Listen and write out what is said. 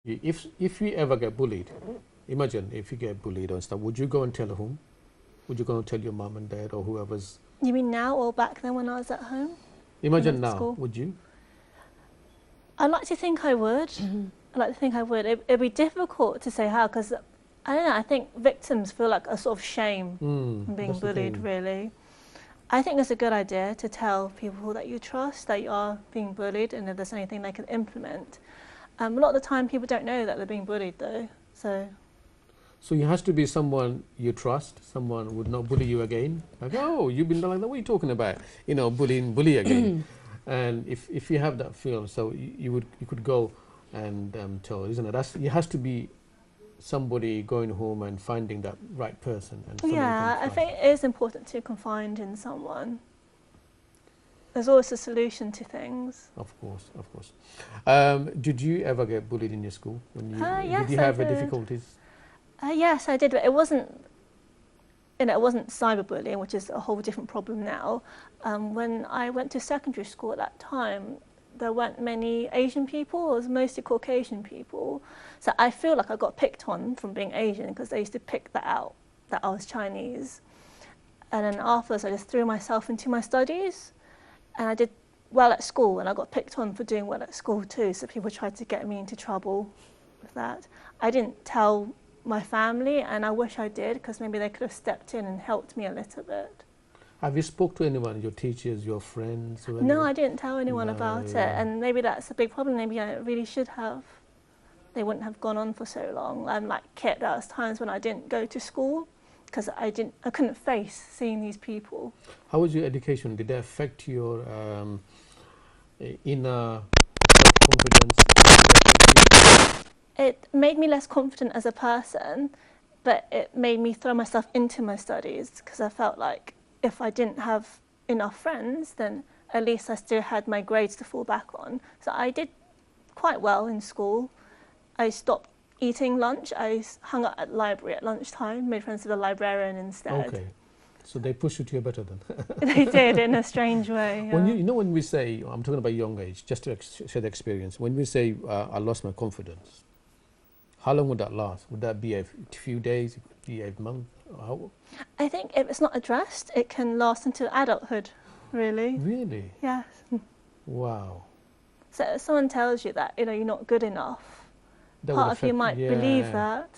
If you ever get bullied, imagine if you get bullied or stuff, would you go and tell whom? Would you go and tell your mum and dad or whoever's? You mean now or back then when I was at home? Imagine now, School? would you? I like to think I would. I like to think I would. It'd be difficult to say how, because I don't know. I think victims feel like a sort of shame from being bullied. Really, I think it's a good idea to tell people that you trust that you are being bullied, and if there's anything they can implement. A lot of the time, people don't know that they're being bullied, though. So it has to be someone you trust, someone would not bully you again. Like, oh, you've been like that, what are you talking about? You know, bully again. And if you have that feel, so you could go and tell, isn't it? It has to be somebody going home and finding that right person. And yeah, I think it is important to confide in someone. There's always a solution to things. Of course, of course. Did you ever get bullied in your school? Yes, did you have difficulties? Yes, I did, but it wasn't cyberbullying, which is a whole different problem now. When I went to secondary school at that time, there weren't many Asian people, it was mostly Caucasian people. So I feel like I got picked on from being Asian because they used to pick that out, that I was Chinese. And then afterwards I just threw myself into my studies and I did well at school and I got picked on for doing well at school too, so people tried to get me into trouble with that. I didn't tell my family, and I wish I did, because maybe they could have stepped in and helped me a little bit. Have you spoke to anyone, your teachers, your friends? Or no, I didn't tell anyone about it, and maybe that's a big problem. Maybe I really should have. They wouldn't have gone on for so long. I'm like Kit, there was times when I didn't go to school because I couldn't face seeing these people. How was your education? Did that affect your inner self-confidence? It made me less confident as a person, but it made me throw myself into my studies because I felt like if I didn't have enough friends, then at least I still had my grades to fall back on. So I did quite well in school. I stopped eating lunch. I hung out at the library at lunchtime, made friends with the librarian instead. Okay, so they pushed you to your better then. They did, in a strange way. Yeah. When when we say, I'm talking about young age, just to share the experience, when we say I lost my confidence, how long would that last? Would that be a few days? It could be a month? How? I think if it's not addressed, it can last until adulthood, really. Really? Yes. Wow. So if someone tells you that you're not good enough, part of you might believe that.